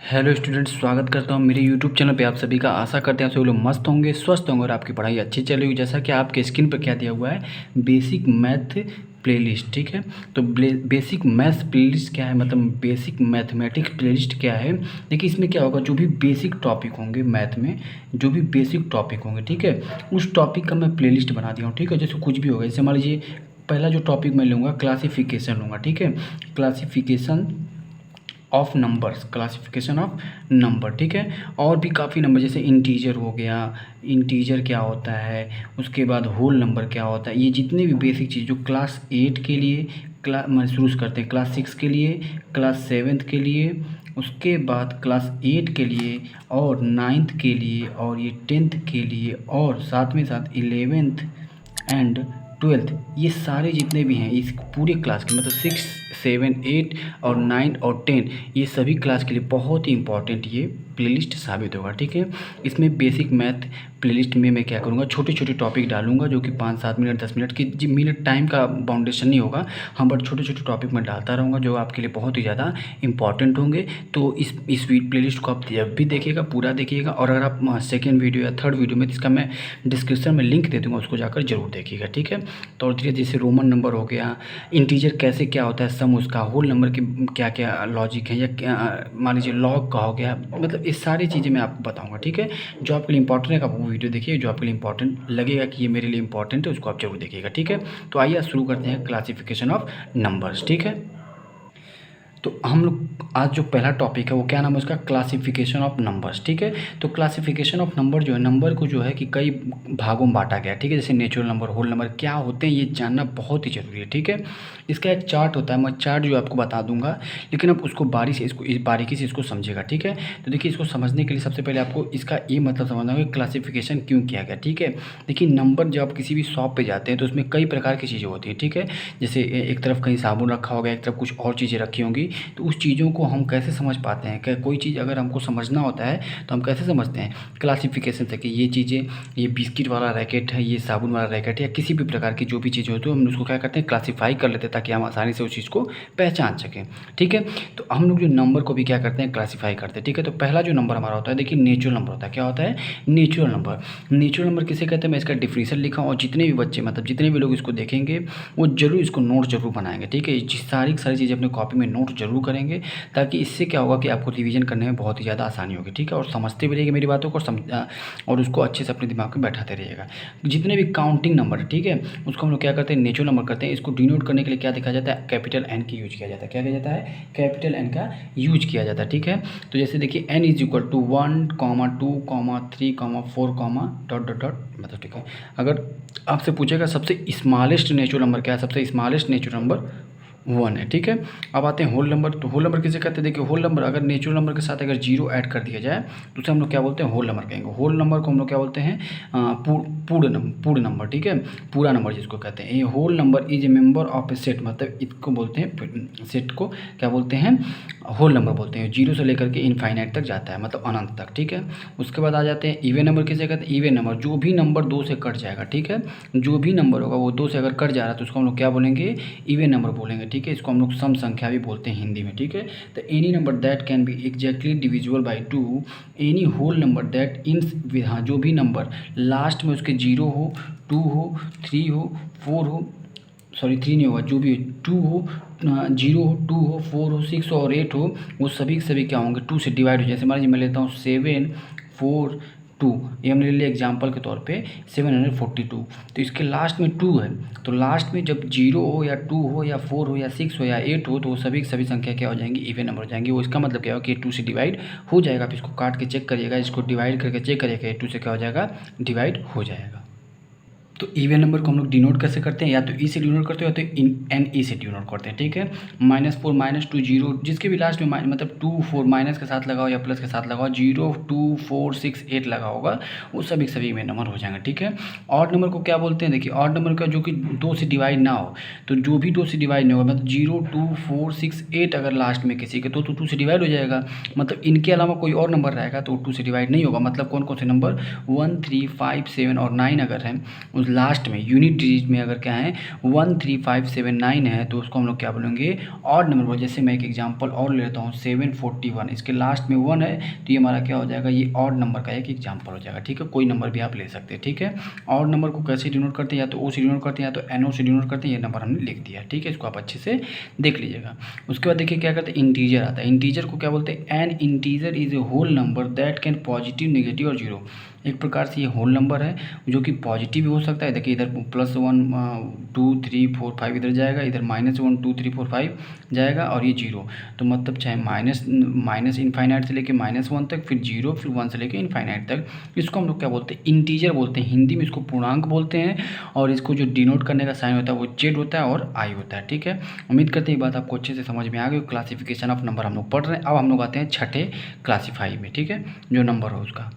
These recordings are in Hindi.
हेलो स्टूडेंट्स, स्वागत करता हूँ मेरे यूट्यूब चैनल पे। आप सभी का आशा करते हैं आप सभी लोग मस्त होंगे, स्वस्थ होंगे और आपकी पढ़ाई अच्छी चल रही होगी। जैसा कि आपके स्क्रीन पर क्या दिया हुआ है, बेसिक मैथ प्लेलिस्ट। ठीक है, तो बेसिक मैथ्स प्लेलिस्ट क्या है, मतलब बेसिक मैथमेटिक्स प्लेलिस्ट क्या है। देखिए इसमें क्या होगा, जो भी बेसिक टॉपिक होंगे मैथ में, जो भी बेसिक टॉपिक होंगे, ठीक है, उस टॉपिक का मैं प्लेलिस्ट बना दिया हूँ। ठीक है, जैसे कुछ भी होगा, जैसे मान लीजिए पहला जो टॉपिक मैं लूँगा क्लासिफिकेशन लूँगा। ठीक है, classification of numbers, classification of number. ठीक है, और भी काफ़ी नंबर, जैसे इंटीजर हो गया, इंटीजर क्या होता है, उसके बाद होल नंबर क्या होता है, ये जितने भी बेसिक चीज़ जो क्लास 8 के लिए महसूस करते हैं, क्लास 6 के लिए, क्लास 7 के लिए, उसके बाद क्लास 8 के लिए और 9th के लिए और ये 10th के लिए और साथ में साथ 11th एंड 12th, ये सारे जितने भी हैं इस पूरे क्लास के, मतलब 6, 7, 8 और 9 और 10, ये सभी क्लास के लिए बहुत ही इंपॉर्टेंट ये प्लेलिस्ट साबित होगा। ठीक है, इसमें बेसिक मैथ प्लेलिस्ट में मैं क्या करूँगा, छोटे छोटे टॉपिक डालूंगा जो कि 5-7 मिनट 10 मिनट की जी मिनट टाइम का बाउंडेशन नहीं होगा। हाँ, बट छोटे छोटे टॉपिक मैं डालता रहूँगा जो आपके लिए बहुत ही ज़्यादा इंपॉर्टेंट होंगे। तो इस प्लेलिस्ट को आप जब भी देखिएगा पूरा देखिएगा, और अगर आप सेकेंड वीडियो या थर्ड वीडियो में, इसका मैं डिस्क्रिप्शन में लिंक दे दूँगा, उसको जाकर जरूर देखिएगा। ठीक है, तो और धीरे जैसे रोमन नंबर हो गया, इंटीजर कैसे क्या होता है, सम उसका, होल नंबर के क्या क्या लॉजिक है, या क्या मान लीजिए लॉग का हो गया, मतलब ये सारी चीज़ें मैं आपको बताऊंगा। ठीक है, जो आपके लिए इंपॉर्टेंट है आप वो वीडियो देखिए, जो आपके लिए इंपॉर्टेंट लगेगा कि ये मेरे लिए इंपॉर्टेंट है उसको आप जरूर देखिएगा। ठीक है, तो आइए शुरू करते हैं क्लासिफिकेशन ऑफ नंबर्स। ठीक है, तो हम लोग आज जो पहला टॉपिक है वो क्या नाम है उसका, क्लासिफिकेशन ऑफ नंबर्स। ठीक है, तो क्लासिफिकेशन ऑफ नंबर जो है, नंबर को जो है कि कई भागों में बांटा गया है। ठीक है, जैसे नेचुरल नंबर, होल नंबर क्या होते हैं ये जानना बहुत ही ज़रूरी है। ठीक है, इसका एक चार्ट होता है, मैं चार्ट जो आपको बता दूंगा, लेकिन आप उसको बारीकी से इसको समझेगा। ठीक है, तो देखिए इसको समझने के लिए सबसे पहले आपको इसका ये मतलब समझना होगा कि क्लासिफिकेशन क्यों किया गया। ठीक है, देखिए नंबर जब आप किसी भी शॉप पे जाते हैं तो उसमें कई प्रकार की चीज़ें होती हैं। ठीक है, जैसे एक तरफ कहीं साबुन रखा होगा, एक तरफ कुछ और चीज़ें रखी होंगी, तो उस चीज़ों को हम कैसे समझ पाते हैं, क्या कोई चीज़ अगर हमको समझना होता है तो हम कैसे समझते हैं, क्लासिफिकेशन से, कि ये चीज़ें, ये बिस्किट वाला रैकेट है, ये साबुन वाला रैकेट है, या किसी भी प्रकार की जो भी चीज़ें होती है हम उसको क्या करते हैं, क्लासीफाई कर लेते हैं ताकि हम आसानी से उस चीज़ को पहचान सकें। ठीक है, तो हम लोग जो नंबर को भी क्या करते हैं, क्लासीफाई करते हैं। ठीक है, तो पहला जो नंबर हमारा होता है, देखिए नेचुरल नंबर होता है। क्या होता है, नेचुरल नंबर। नेचुरल नंबर किसे कहते हैं, मैं इसका डिफिनीशन लिखा हूँ, और जितने भी बच्चे, मतलब जितने भी लोग इसको देखेंगे वो जरूर इसको नोट जरूर बनाएंगे। ठीक है, सारी चीज़ें अपने कॉपी में नोट जरूर करेंगे, ताकि इससे क्या होगा कि आपको रिवीजन करने में बहुत ही ज़्यादा आसानी होगी। ठीक है, और समझते भी रहिएगा मेरी बातों को, और उसको अच्छे से अपने दिमाग में बैठाते रहिएगा। जितने भी काउंटिंग नंबर है, ठीक है, उसको हम लोग क्या करते हैं, नेचुरल नंबर करते हैं। इसको डिनोट करने के लिए क्या देखा जाता है, कैपिटल एन की यूज किया जाता है। क्या किया जाता है, कैपिटल एन का यूज किया जाता है। ठीक है, तो जैसे देखिए n is equal to 1, 2, 3, 4, dot dot dot, मतलब ठीक है, अगर आपसे पूछेगा सबसे स्मॉलेस्ट नेचुरल नंबर क्या है, सबसे स्मॉलेस्ट नेचुरल नंबर 1 है। ठीक है, अब आते हैं होल नंबर। तो होल नंबर किसे कहते हैं, देखिए होल नंबर अगर नेचुरल नंबर के साथ अगर जीरो ऐड कर दिया जाए तो उसे हम लोग क्या बोलते हैं, होल नंबर कहेंगे। होल नंबर को हम लोग क्या बोलते हैं, पूर्ण नंबर। ठीक है, पूरा नंबर जिसको कहते हैं। ये whole number is a member of a set, मतलब इसको बोलते हैं, सेट को क्या बोलते हैं, होल नंबर बोलते हैं। जीरो से लेकर के इनफाइनाइट तक जाता है, मतलब अनंत तक। ठीक है, उसके बाद आ जाते हैं इवन नंबर किसे कहते हैं, इवन नंबर जो भी नंबर 2 से कट जाएगा। ठीक है, जो भी नंबर होगा वो 2 से अगर कट जा रहा है तो उसको हम लोग क्या बोलेंगे, इवन नंबर बोलेंगे। ठीक है, इसको हम लोग सम संख्या भी बोलते हैं हिंदी में। ठीक है, तो any number that can be exactly divisible by 2, any whole number that in, हाँ जो भी नंबर लास्ट में उसके 0 हो, 2 हो, 3 हो, 4 हो, सॉरी 3 नहीं होगा, जो भी 2 हो, 0 हो, 2 हो, 4 हो, 6 हो और 8 हो, वो सभी सभी क्या होंगे, 2 से डिवाइड हो। जैसे मान लीजिए मैं लेता हूँ 7, 4, 2, ये हमने ले लिया एग्जाम्पल के तौर पे 742, तो इसके लास्ट में 2 है, तो लास्ट में जब 0 हो या 2 हो या 4 हो या 6 हो या 8 हो, तो वो सभी सभी संख्या क्या हो जाएंगी, इवन नंबर हो जाएंगी। वो इसका मतलब क्या हो कि 2 से डिवाइड हो जाएगा। आप इसको काट के चेक करिएगा, इसको डिवाइड करके चेक करिएगा, 2 से क्या हो जाएगा, डिवाइड हो जाएगा। तो इवन नंबर को हम लोग डिनोट कैसे करते हैं, या तो ई से डिनोट करते हैं या तो एन ई से डिनोट करते हैं। ठीक है, -4, -2, 0, जिसके भी लास्ट में मतलब 2, 4 माइनस के साथ लगाओ या प्लस के साथ लगाओ, 0, 2, 4, 6, 8 लगा होगा, वो सभी सभी में नंबर हो जाएंगे। ठीक है, ऑड नंबर को क्या बोलते हैं, देखिए ऑड नंबर का जो कि 2 से डिवाइड ना हो, तो जो भी 2 से डिवाइड नहीं होगा, मतलब 0, 2, 4, 6, 8 अगर लास्ट में किसी के, तो 2 से डिवाइड हो जाएगा। मतलब इनके अलावा कोई और नंबर रहेगा तो 2 से डिवाइड नहीं होगा। मतलब कौन कौन से नंबर, 1, 3, 5, 7 और 9 अगर हैं, लास्ट में यूनिट डिजिट में अगर क्या है 13579 है तो उसको हम लोग क्या बोलेंगे ऑड नंबर। जैसे मैं एक एग्जांपल और ले लेता हूँ 741, इसके लास्ट में 1 है तो ये हमारा क्या हो जाएगा, ये ऑड नंबर का एक एग्जांपल हो जाएगा। ठीक है, कोई नंबर भी आप ले सकते हैं। ठीक है, ऑड नंबर को कैसे डिनोट करते हैं, या तो ओ से डिनोट करते हैं या तो एनओ से डिनोट करते हैं। ये नंबर हमने लिख दिया। ठीक है, इसको आप अच्छे से देख लीजिएगा। उसके बाद देखिए क्या करते हैं, इंटीजर आता है। इंटीजर को क्या बोलते हैं, an integer is a whole number that can positive, negative और जीरो। एक प्रकार से ये होल नंबर है जो कि पॉजिटिव भी हो सकता है। देखिए इधर +1 2 3 4 5 इधर जाएगा, इधर -1 2 3 4 5 जाएगा और ये जीरो। तो मतलब चाहे माइनस इनफाइनाइट से लेके -1 तक, फिर जीरो, फिर 1 से लेके इनफाइनाइट तक। इसको हम लोग क्या बोलते हैं, इंटीजर बोलते हैं। हिंदी में इसको पूर्णांक बोलते हैं और इसको जो डिनोट करने का साइन होता है वो जेड होता है और आई होता है। ठीक है, उम्मीद करते हैं ये बात आपको अच्छे से समझ में आ गई। क्लासिफिकेशन ऑफ नंबर हम लोग पढ़ रहे हैं। अब हम लोग आते हैं छठे क्लासीफाई में। ठीक है, जो नंबर हो उसका।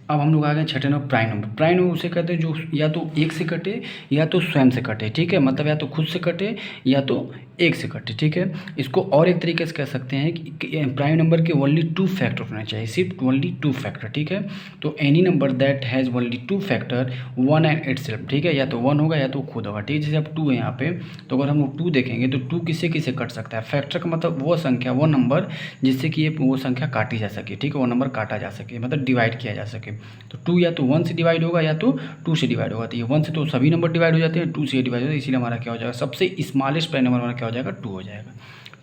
अब हम लोग आ गए छठे number prime number. Prime number उसे कहते हैं जो या तो एक से कटे या तो स्वयं से कटे। ठीक है, मतलब या तो खुद से कटे या तो एक से कटे। ठीक है, इसको और एक तरीके से कह सकते हैं कि प्राइम नंबर के ओनली 2 फैक्टर होने चाहिए, सिर्फ ओनली 2 फैक्टर। ठीक है, तो any number that has only 2 factor 1 and itself. ठीक है, या तो 1 होगा या तो खुद होगा। ठीक है, जैसे अब 2 है यहाँ पे, तो अगर हम लोग 2 देखेंगे तो 2 किससे किससे कट सकता है। फैक्टर का मतलब वो संख्या, वो नंबर जिससे कि ये वो संख्या काटी जा सके। ठीक है, वो नंबर काटा जा सके, मतलब डिवाइड किया जा सके। तो 2 या तो 1 से डिवाइड होगा या तो 2 से डिवाइड होगा। तो ये 1 से तो सभी नंबर डिवाइड हो जाते हैं, 2 से डिवाइड होता है, इसीलिए हमारा क्या हो जाएगा, सबसे स्मॉलेस्ट प्राइम नंबर हमारा क्या हो जाएगा, 2 हो जाएगा।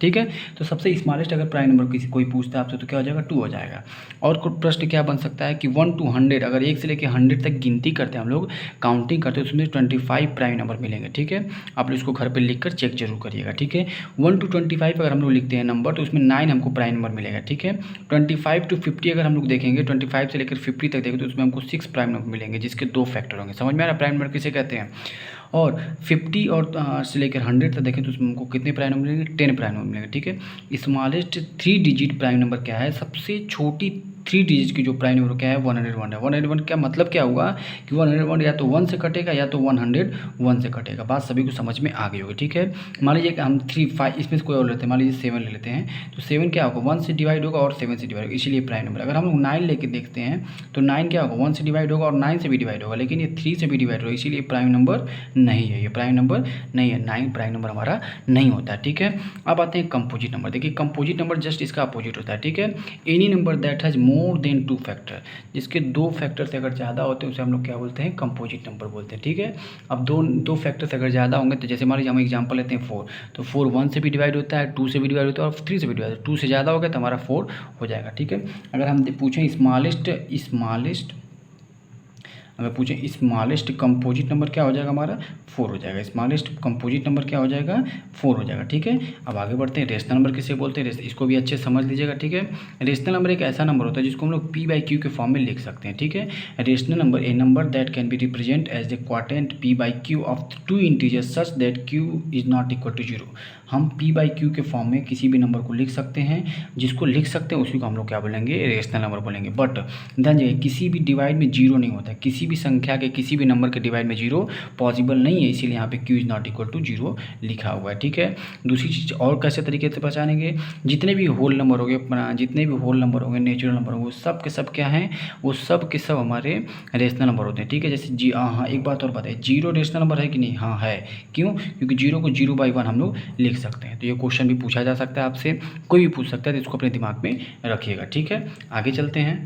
ठीक है, तो सबसे स्मॉलेस्ट अगर प्राइम नंबर किसी कोई पूछता है आपसे तो क्या हो जाएगा, 2 हो जाएगा। और प्रश्न क्या बन सकता है कि 1 to 100, अगर 1 से लेकर 100 तक गिनती करते हैं हम लोग, काउंटिंग करते हैं, उसमें 25 प्राइम नंबर मिलेंगे। ठीक है, आप लोग इसको घर पे लिख कर चेक जरूर करिएगा। ठीक है, 1 to 25 अगर हम लोग लिखते हैं नंबर तो उसमें 9 हमको प्राइम नंबर मिलेगा। ठीक है, 25 to 50 अगर हम लोग देखेंगे, 25 से लेकर 50 तक देखेंगे तो उसमें हमको 6 प्राइम नंबर मिलेंगे, जिसके 2 फैक्टर होंगे। समझ में आ रहा है प्राइम नंबर किसे कहते हैं। और 50 और से लेकर 100 तक देखें तो उसमें हमको कितने प्राइम नंबर मिलेंगे, 10 प्राइम नंबर मिलेंगे। ठीक है, स्मॉलेस्ट 3 डिजिट प्राइम नंबर क्या है, सबसे छोटी 3 डिजिट की जो प्राइम नंबर क्या है, 101 है। 101 क्या मतलब क्या हुआ कि 101 या तो 1 से कटेगा या तो 101 से कटेगा। बात सभी को समझ में आ गई होगी। ठीक है, मान लीजिए कि हम 3 5 इसमें से कोई और लेते हैं, मान लीजिए 7 ले लेते हैं, तो 7 क्या होगा, 1 से डिवाइड होगा और 7 से डिवाइड होगा, इसीलिए प्राइम नंबर। अगर हम लोग 9 लेके देखते हैं तो 9 क्या होगा, 1 से डिवाइड होगा और 9 से भी डिवाइड होगा, लेकिन ये 3 से भी डिवाइड होगा, इसीलिए प्राइम नंबर नहीं है, ये प्राइम नंबर नहीं है। 9 प्राइम नंबर हमारा नहीं होता है। ठीक है, अब आते हैं कंपोजिट नंबर। देखिए कंपोजिट नंबर जस्ट इसका अपोजिट होता है। ठीक है, any number that has more than 2 factor, जिसके 2 फैक्टर से अगर ज़्यादा होते हैं उसे हम लोग क्या बोलते हैं, कंपोजिट नंबर बोलते हैं। ठीक है, अब दो फैक्टर से अगर ज़्यादा होंगे तो जैसे मान लीजिए हम एग्जांपल लेते हैं 4, तो 4 1 से भी डिवाइड होता है, 2 से भी डिवाइड होता है और 3 से भी डिवाइड होता है। 2 से ज़्यादा हो गया तो हमारा 4 हो जाएगा। ठीक है, अगर हम पूछें स्मॉलेस्ट कंपोजिट नंबर क्या हो जाएगा, हमारा 4 हो जाएगा। स्मॉलेस्ट कंपोजिट नंबर क्या हो जाएगा, 4 हो जाएगा। ठीक है, अब आगे बढ़ते हैं। रेशनल नंबर किसे बोलते हैं, इसको भी अच्छे से समझ लीजिएगा। ठीक है, रेशनल नंबर एक ऐसा नंबर होता है जिसको हम लोग P/Q के फॉर्म में लिख सकते हैं। ठीक है, rational number a number that can be represent as the quotient P/Q of 2 integers such that Q is not equal to 0। हम P/Q के फॉर्म में किसी भी नंबर को लिख सकते हैं, जिसको लिख सकते हैं उसी को हम लोग क्या बोलेंगे, रेशनल नंबर बोलेंगे। बट ध्यान दीजिए किसी भी डिवाइड में 0 नहीं होता है, किसी भी संख्या के किसी भी नंबर के डिवाइड में 0 पॉसिबल नहीं है, इसीलिए यहाँ पे Q is not equal to 0 लिखा हुआ है। ठीक है, दूसरी चीज़ और कैसे तरीके से पहचानेंगे, जितने भी होल नंबर हो गए, नेचुरल नंबर हो, वो सब के सब क्या हैं, वो सब के सब हमारे रेशनल नंबर होते हैं। ठीक है, जैसे हाँ एक बात और बताइए, 0 रेशनल नंबर है कि नहीं, हाँ है। क्यों, क्योंकि 0 को 0/1 हम लोग लिख सकते हैं। तो ये क्वेश्चन भी पूछा जा सकता है आपसे, कोई भी पूछ सकता है, तो इसको अपने दिमाग में रखिएगा। ठीक है, आगे चलते हैं।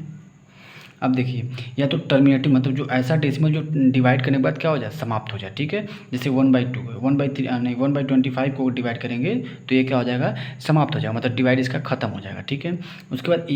अब देखिए, या तो टर्मिनेटिव मतलब जो ऐसा डेसिमल जो डिवाइड करने के बाद क्या हो जाए, समाप्त हो जाए। ठीक है, जैसे 1/2 है, 1/3 नहीं 1/25 को डिवाइड करेंगे तो ये क्या हो जाएगा, समाप्त हो जाएगा, मतलब डिवाइड इसका खत्म हो जाएगा। ठीक है, उसके बाद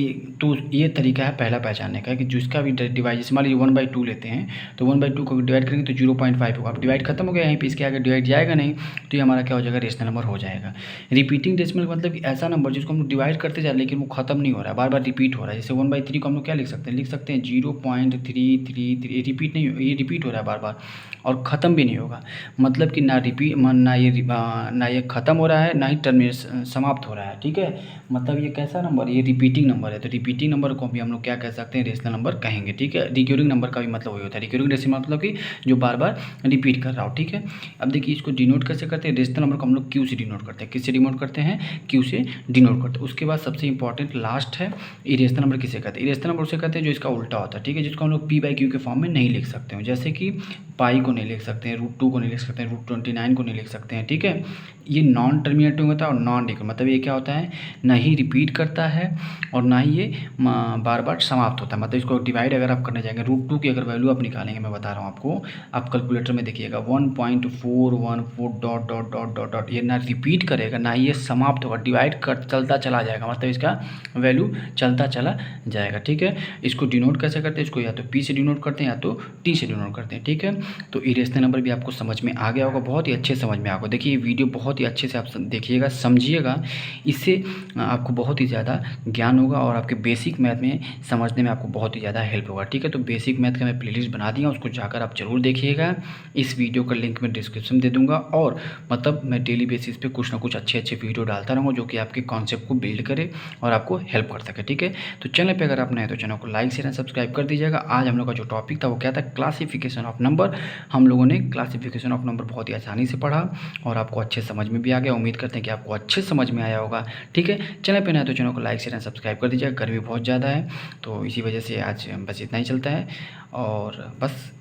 ये तरीका है पहला पहचानने का कि जिसका भी डिवाइड, जैसे मान लीजिए 1/2 लेते हैं तो 1/2 को डिवाइड करेंगे तो 0.5 होगा। अब डिवाइड खत्म हो गया, यहीं पे इसके आगे डिवाइड जाएगा नहीं, तो ये हमारा क्या हो जाएगा, रेशनल नंबर हो जाएगा। रिपीटिंग डेसिमल मतलब कि ऐसा नंबर जिसको हम डिवाइड करते जा रहे लेकिन वो खत्म नहीं हो रहा है, बार बार रिपीट हो रहा है। जैसे 1/3 को हम लोग क्या लिख सकते हैं, 0.333, रिपीट नहीं, ये रिपीट हो रहा है बार बार और ख़त्म भी नहीं होगा, मतलब कि ना ये ख़त्म हो रहा है, ना ही टर्मिनेशन समाप्त हो रहा है। ठीक है, मतलब ये कैसा नंबर, ये रिपीटिंग नंबर है। तो रिपीटिंग नंबर को भी हम लोग क्या कह सकते हैं, रेशनल नंबर कहेंगे। ठीक है, रिकरिंग नंबर का भी मतलब वही होता है, रिकरिंग डेसिमल मतलब कि जो बार बार रिपीट कर रहा हो। ठीक है, अब देखिए इसको डिनोट कैसे करते हैं, रेशनल नंबर को हम लोग Q से डिनोट करते हैं। किससे डिनोट करते हैं, Q से डिनोट करते हैं। उसके बाद सबसे इंपॉर्टेंट लास्ट है इरेशनल नंबर किसे कहते हैं, इरेशनल नंबर उसे कहते हैं जो इसका उल्टा होता है, ठीक है, जिसको हम लोग p/q के फॉर्म में नहीं लिख सकते हैं। जैसे कि पाई को नहीं लिख सकते हैं, √2 को नहीं लिख सकते हैं, √29 को नहीं लिख सकते हैं, ठीक है। ये नॉन टर्मिनेटिंग होता है और नॉन रिकरेंट, मतलब ये क्या होता है, ना ही रिपीट करता है और ना ही ये बार बार समाप्त होता है। मतलब इसको डिवाइड अगर आप करने जाएंगे, √2 की अगर वैल्यू आप निकालेंगे, मैं बता रहा हूँ आपको, आप कैलकुलेटर में देखिएगा 1.414 dot dot dot dot dot, ये ना रिपीट करेगा ना ही ये समाप्त होगा, डिवाइड कर चलता चला जाएगा, मतलब इसका वैल्यू चलता चला जाएगा, ठीक है। इसको डिनोट कैसे करते हैं, इसको या तो p से डिनोट करते हैं या तो t से डिनोट करते हैं, ठीक है। तो इरेशनल नंबर भी आपको समझ में आ गया होगा, बहुत ही अच्छे समझ में आ गया। देखिए ये वीडियो बहुत ही अच्छे से आप देखिएगा, समझिएगा, इससे आपको बहुत ही ज़्यादा ज्ञान होगा और आपके बेसिक मैथ में समझने में आपको बहुत ही ज़्यादा हेल्प होगा, ठीक है। तो बेसिक मैथ का मैं प्लेलिस्ट बना दिया, उसको जाकर आप ज़रूर देखिएगा। इस वीडियो का लिंक मैं डिस्क्रिप्शन दे दूँगा और मतलब मैं डेली बेसिस पे कुछ ना कुछ अच्छे अच्छे वीडियो डालता रहूँगा जो कि आपके कॉन्सेप्ट को बिल्ड करे और आपको हेल्प कर सके, ठीक है। तो चैनल पे अगर आप नए हैं तो चैनल को लाइक शेयर एंड सब्सक्राइब कर दीजिएगा। आज हम लोग का जो टॉपिक था वो क्या था, क्लासिफिकेशन ऑफ नंबर। हम लोगों ने क्लासिफिकेशन ऑफ नंबर बहुत ही आसानी से पढ़ा और आपको अच्छे समझ में भी आ गया। उम्मीद करते हैं कि आपको अच्छे समझ में आया होगा, ठीक है। चैनल पे नए हैं तो चैनल को लाइक शेयर एंड सब्सक्राइब कर दीजिएगा। गर्मी बहुत ज़्यादा है तो इसी वजह से आज बस इतना ही चलता है और बस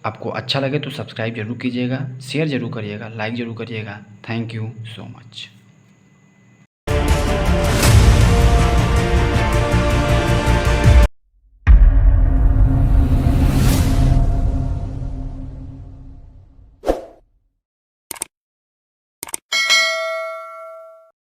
आपको अच्छा लगे तो सब्सक्राइब जरूर कीजिएगा, शेयर ज़रूर करिएगा, लाइक ज़रूर करिएगा। Thank you so much.